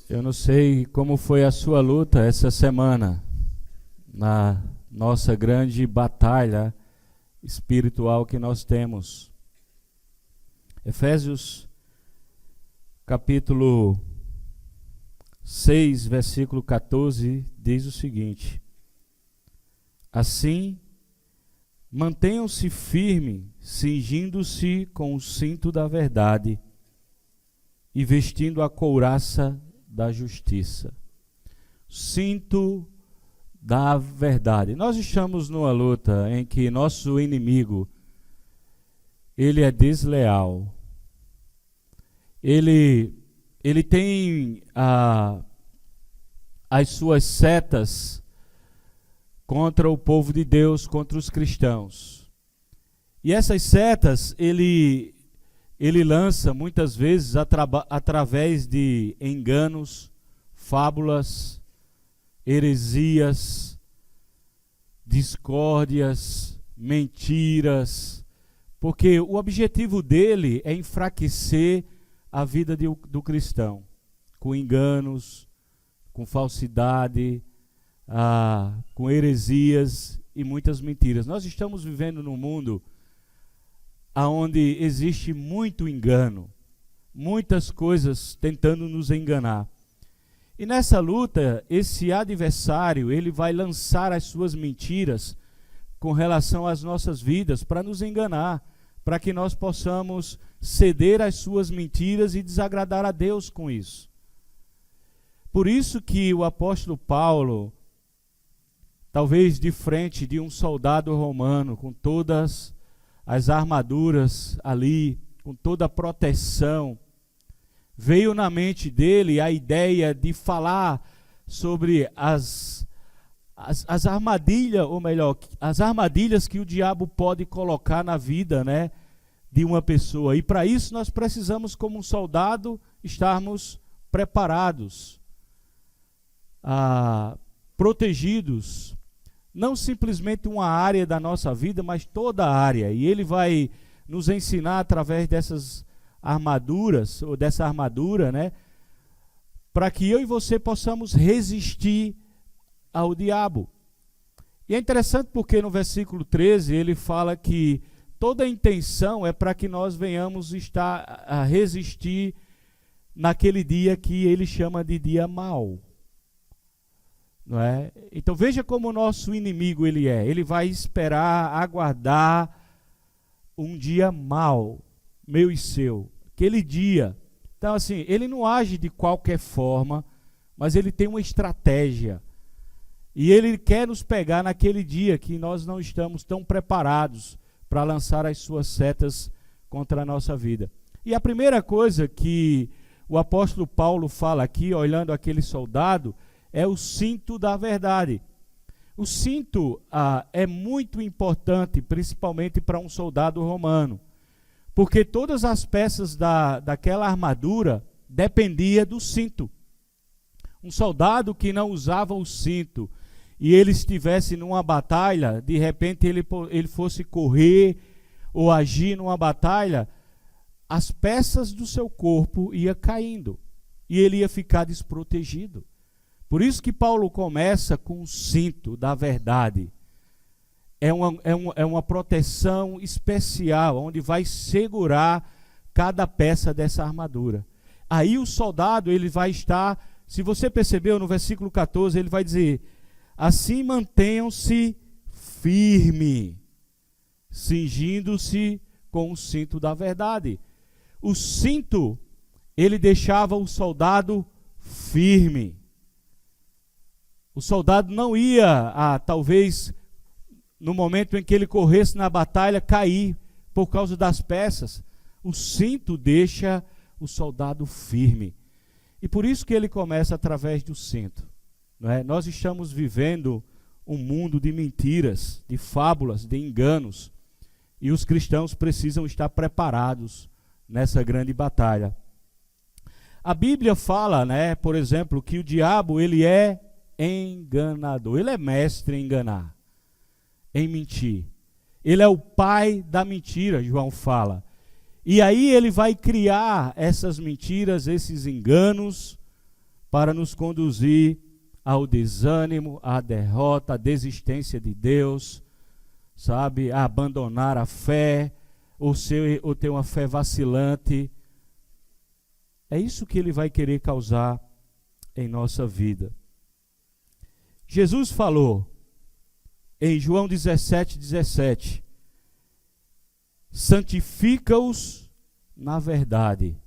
Eu não sei como foi a sua luta essa semana, na nossa grande batalha espiritual que nós temos. Efésios, capítulo 6, versículo 14, diz o seguinte: Assim, mantenham-se firmes, cingindo-se com o cinto da verdade e vestindo a couraça da justiça. Cinto da verdade. Nós estamos numa luta em que nosso inimigo, ele é desleal. Ele tem as suas setas contra o povo de Deus, contra os cristãos. E essas setas, ele lança muitas vezes através de enganos, fábulas, heresias, discórdias, mentiras, porque o objetivo dele é enfraquecer a vida do cristão, com enganos, com falsidade, com heresias e muitas mentiras. Nós estamos vivendo num mundo onde existe muito engano, muitas coisas tentando nos enganar. E nessa luta, esse adversário, ele vai lançar as suas mentiras com relação às nossas vidas para nos enganar, para que nós possamos ceder às suas mentiras e desagradar a Deus com isso. Por isso que o apóstolo Paulo, talvez de frente de um soldado romano, com todas as armaduras ali, com toda a proteção, veio na mente dele a ideia de falar sobre as armadilhas, ou melhor, as armadilhas que o diabo pode colocar na vida, né, de uma pessoa. E para isso nós precisamos, como um soldado, estarmos preparados, protegidos, não simplesmente uma área da nossa vida, mas toda a área. E ele vai nos ensinar através dessas armaduras, ou dessa armadura, né, para que eu e você possamos resistir ao diabo. E é interessante porque no versículo 13 ele fala que toda a intenção é para que nós venhamos estar a resistir naquele dia que ele chama de dia mau. Não é? Então veja como o nosso inimigo ele vai esperar, aguardar um dia mau, meu e seu, aquele dia. Então assim, ele não age de qualquer forma, mas ele tem uma estratégia, e ele quer nos pegar naquele dia que nós não estamos tão preparados para lançar as suas setas contra a nossa vida. E a primeira coisa que o apóstolo Paulo fala aqui, olhando aquele soldado, é o cinto da verdade. O cinto é muito importante, principalmente para um soldado romano, porque todas as peças daquela armadura dependiam do cinto. Um soldado que não usava o cinto e ele estivesse numa batalha, de repente ele fosse correr ou agir numa batalha, as peças do seu corpo iam caindo e ele ia ficar desprotegido. Por isso que Paulo começa com o cinto da verdade. É uma proteção especial, onde vai segurar cada peça dessa armadura. Aí o soldado, ele vai estar, se você percebeu no versículo 14, ele vai dizer: assim mantenham-se firme, cingindo-se com o cinto da verdade. O cinto, ele deixava o soldado firme. O soldado não ia, talvez, no momento em que ele corresse na batalha, cair por causa das peças. O cinto deixa o soldado firme. E por isso que ele começa através do cinto. Não é? Nós estamos vivendo um mundo de mentiras, de fábulas, de enganos. E os cristãos precisam estar preparados nessa grande batalha. A Bíblia fala, né, por exemplo, que o diabo ele é enganador. Ele é mestre em enganar, em mentir. Ele é o pai da mentira, João fala. E aí ele vai criar essas mentiras, esses enganos, para nos conduzir ao desânimo, à derrota, à desistência de Deus, sabe, a abandonar a fé, ou ter uma fé vacilante. É isso que ele vai querer causar em nossa vida. Jesus falou em João 17:17, santifica-os na verdade,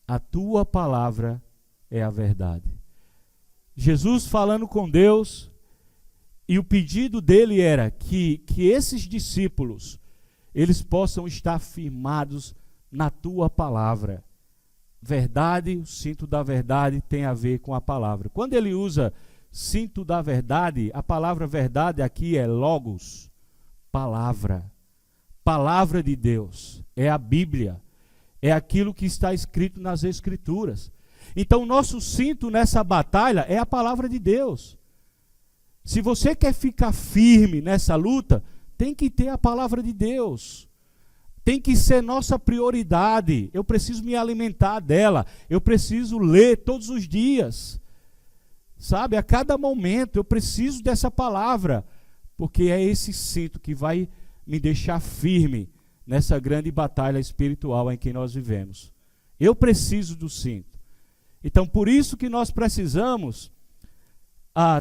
a tua palavra é a verdade. Jesus falando com Deus, e o pedido dele era que esses discípulos, eles possam estar firmados na tua palavra. Verdade, o cinto da verdade tem a ver com a palavra. Quando ele usa cinto da verdade, a palavra verdade aqui é logos, palavra. Palavra de Deus, é a Bíblia, é aquilo que está escrito nas Escrituras. Então, o nosso cinto nessa batalha é a palavra de Deus. Se você quer ficar firme nessa luta, tem que ter a palavra de Deus. Tem que ser nossa prioridade. Eu preciso me alimentar dela. Eu preciso ler todos os dias. Sabe, a cada momento eu preciso dessa palavra. Porque é esse cinto que vai me deixar firme nessa grande batalha espiritual em que nós vivemos. Eu preciso do cinto. Então, por isso que nós precisamos,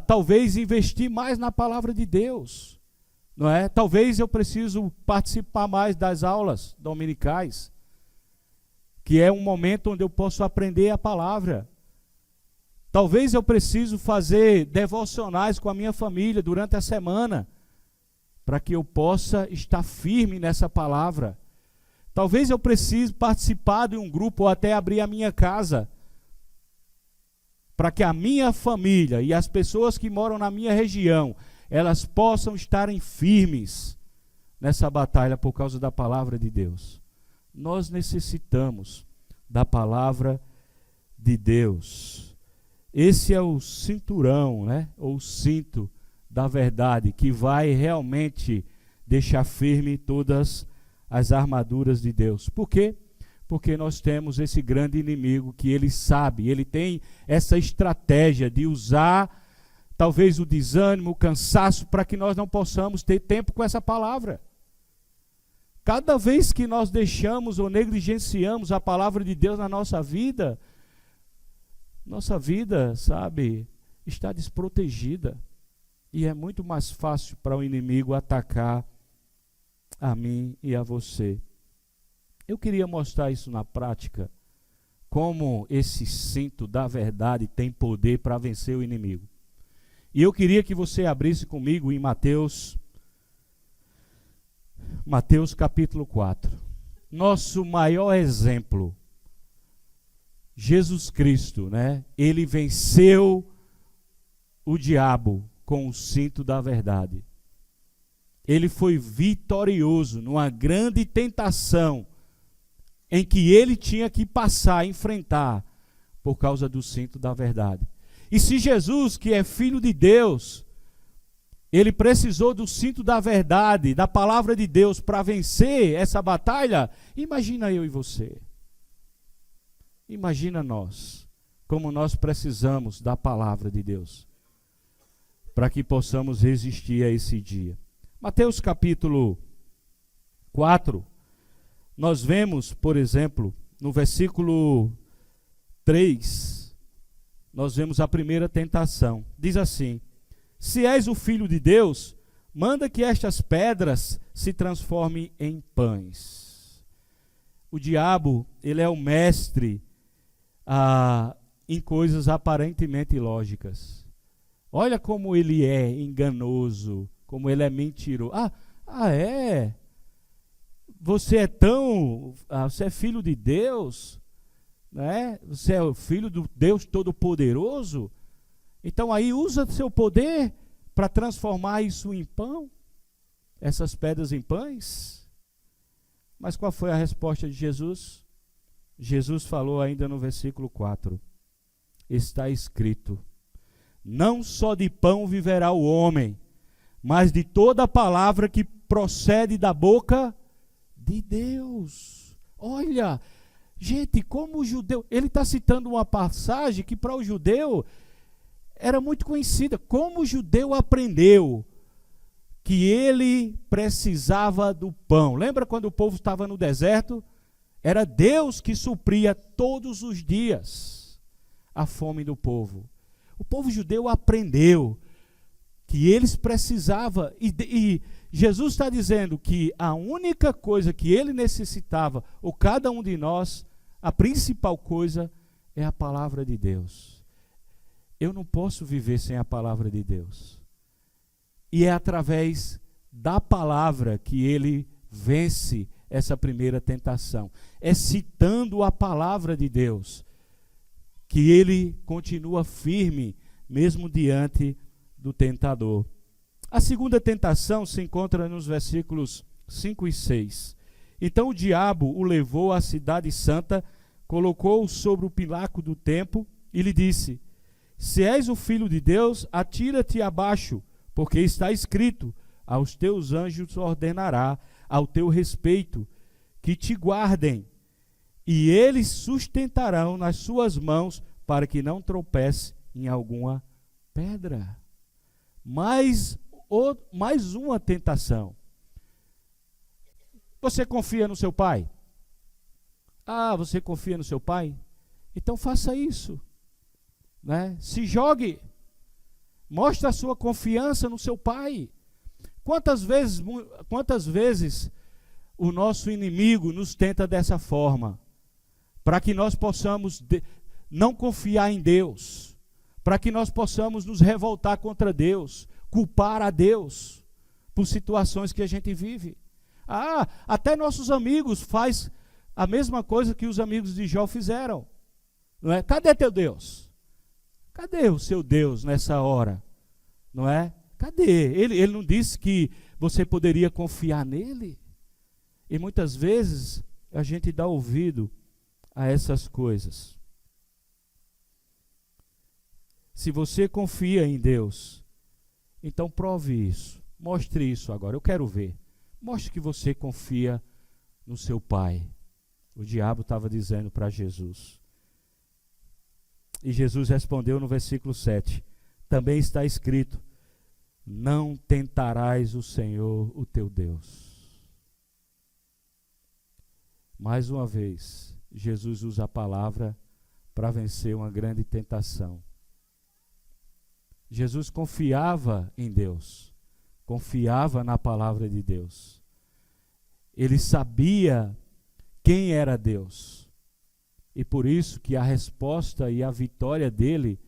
talvez, investir mais na palavra de Deus. Não é? Talvez eu preciso participar mais das aulas dominicais, que é um momento onde eu posso aprender a palavra. Talvez eu preciso fazer devocionais com a minha família durante a semana, para que eu possa estar firme nessa palavra. Talvez eu precise participar de um grupo ou até abrir a minha casa, para que a minha família e as pessoas que moram na minha região, elas possam estarem firmes nessa batalha por causa da palavra de Deus. Nós necessitamos da palavra de Deus. Esse é o cinturão, né? Ou o cinto da verdade, que vai realmente deixar firme todas as armaduras de Deus. Por quê? Porque nós temos esse grande inimigo que ele sabe, ele tem essa estratégia de usar talvez o desânimo, o cansaço, para que nós não possamos ter tempo com essa palavra. Cada vez que nós deixamos ou negligenciamos a palavra de Deus na nossa vida, sabe, está desprotegida. E é muito mais fácil para o inimigo atacar a mim e a você. Eu queria mostrar isso na prática, como esse cinto da verdade tem poder para vencer o inimigo. E eu queria que você abrisse comigo em Mateus capítulo 4. Nosso maior exemplo, Jesus Cristo, né? Ele venceu o diabo com o cinto da verdade. Ele foi vitorioso numa grande tentação em que ele tinha que passar, enfrentar, por causa do cinto da verdade. E se Jesus, que é filho de Deus, ele precisou do cinto da verdade, da palavra de Deus para vencer essa batalha, imagina eu e você. Imagina nós, como nós precisamos da palavra de Deus, para que possamos resistir a esse dia. Mateus capítulo 4, nós vemos, por exemplo, no versículo 3, nós vemos a primeira tentação. Diz assim: se és o Filho de Deus, manda que estas pedras se transformem em pães. O diabo, ele é o mestre em coisas aparentemente ilógicas. Olha como ele é enganoso, como ele é mentiroso. É? Você é filho de Deus? Né? Você é o filho do Deus Todo-Poderoso? Então aí usa seu poder para transformar isso em pão, essas pedras em pães. Mas qual foi a resposta de Jesus? Jesus falou ainda no versículo 4: está escrito, não só de pão viverá o homem, mas de toda a palavra que procede da boca de Deus. Olha, Gente, como o judeu, ele está citando uma passagem que para o judeu era muito conhecida. Como o judeu aprendeu que ele precisava do pão. Lembra quando o povo estava no deserto? Era Deus que supria todos os dias a fome do povo. O povo judeu aprendeu que eles precisavam, e Jesus está dizendo que a única coisa que ele necessitava, ou cada um de nós, a principal coisa é a palavra de Deus. Eu não posso viver sem a palavra de Deus. E é através da palavra que ele vence essa primeira tentação. É citando a palavra de Deus que ele continua firme, mesmo diante do tentador. A segunda tentação se encontra nos versículos 5 e 6. Então o diabo o levou à cidade santa, colocou-o sobre o pináculo do templo e lhe disse: se és o filho de Deus, atira-te abaixo, porque está escrito: aos teus anjos ordenará ao teu respeito que te guardem, e eles sustentarão nas suas mãos para que não tropece em alguma pedra. Mais uma tentação. Você confia no seu pai? Ah, você confia no seu pai? Então faça isso, né? Se jogue, mostre a sua confiança no seu pai. Quantas vezes o nosso inimigo nos tenta dessa forma, para que nós possamos não confiar em Deus, para que nós possamos nos revoltar contra Deus, culpar a Deus por situações que a gente vive. Ah, até nossos amigos faz a mesma coisa que os amigos de Jó fizeram, não é? Cadê teu Deus? Cadê o seu Deus nessa hora? Não é? Cadê? Ele não disse que você poderia confiar nele? E muitas vezes a gente dá ouvido a essas coisas. Se você confia em Deus, então prove isso. Mostre isso agora. Eu quero ver. Mostre que você confia no seu pai. O diabo estava dizendo para Jesus. E Jesus respondeu no versículo 7. Também está escrito: não tentarás o Senhor, o teu Deus. Mais uma vez, Jesus usa a palavra para vencer uma grande tentação. Jesus confiava em Deus, confiava na palavra de Deus. Ele sabia quem era Deus. E por isso que a resposta e a vitória dele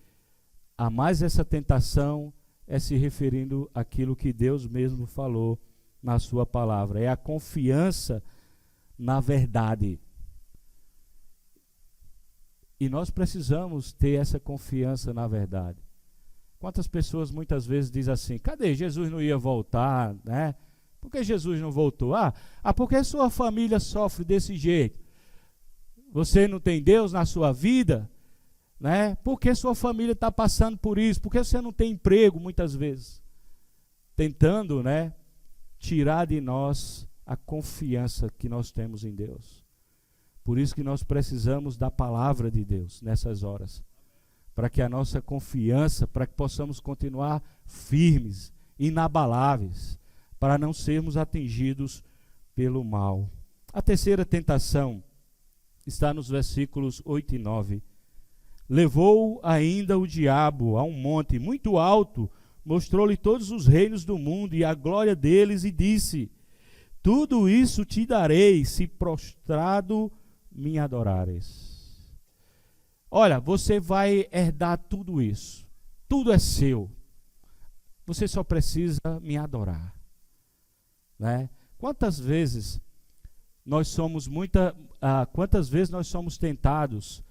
a mais essa tentação é se referindo àquilo que Deus mesmo falou na sua palavra. É a confiança na verdade. E nós precisamos ter essa confiança na verdade. Quantas pessoas muitas vezes dizem assim: cadê? Jesus não ia voltar, né? Por que Jesus não voltou? Porque a sua família sofre desse jeito. Você não tem Deus na sua vida, né? Porque sua família está passando por isso? Porque você não tem emprego muitas vezes? Tentando, né, tirar de nós a confiança que nós temos em Deus. Por isso que nós precisamos da palavra de Deus nessas horas. Para que a nossa confiança, para que possamos continuar firmes, inabaláveis, para não sermos atingidos pelo mal. A terceira tentação está nos versículos 8 e 9. Levou ainda o diabo a um monte muito alto, mostrou-lhe todos os reinos do mundo e a glória deles, e disse: tudo isso te darei, se prostrado me adorares. Olha, você vai herdar tudo isso. Tudo é seu. Você só precisa me adorar. Né? Quantas vezes nós somos tentados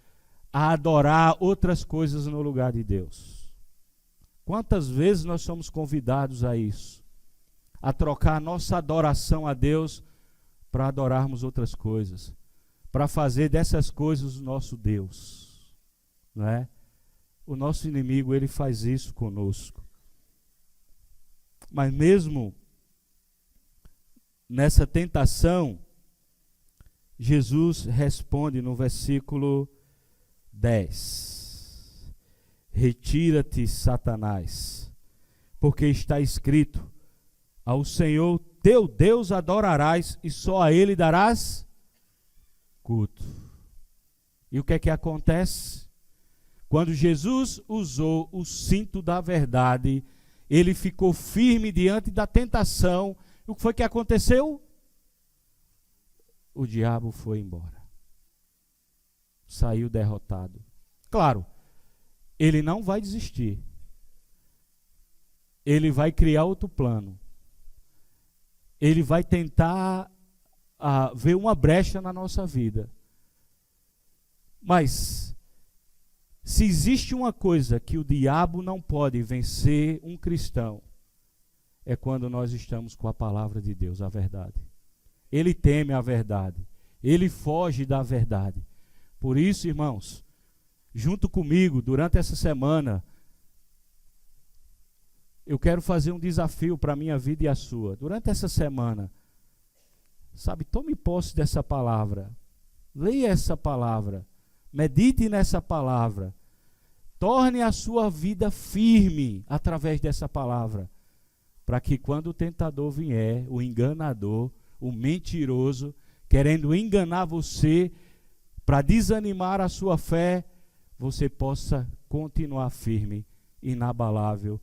a adorar outras coisas no lugar de Deus? Quantas vezes nós somos convidados a isso? A trocar a nossa adoração a Deus para adorarmos outras coisas, para fazer dessas coisas o nosso Deus. Não é? O nosso inimigo, ele faz isso conosco. Mas mesmo nessa tentação, Jesus responde no versículo 10: Retira-te, Satanás, porque está escrito: ao Senhor teu Deus adorarás e só a Ele darás culto. E o que é que acontece? Quando Jesus usou o cinto da verdade, ele ficou firme diante da tentação. O que foi que aconteceu? O diabo foi embora. Saiu derrotado. Claro, ele não vai desistir. Ele vai criar outro plano. Ele vai tentar ver uma brecha na nossa vida. Mas, se existe uma coisa que o diabo não pode vencer um cristão, é quando nós estamos com a palavra de Deus, a verdade. Ele teme a verdade. Ele foge da verdade. Por isso, irmãos, junto comigo, durante essa semana, eu quero fazer um desafio para a minha vida e a sua. Durante essa semana, sabe, tome posse dessa palavra. Leia essa palavra. Medite nessa palavra. Torne a sua vida firme através dessa palavra. Para que quando o tentador vier, o enganador, o mentiroso, querendo enganar você, para desanimar a sua fé, você possa continuar firme, inabalável,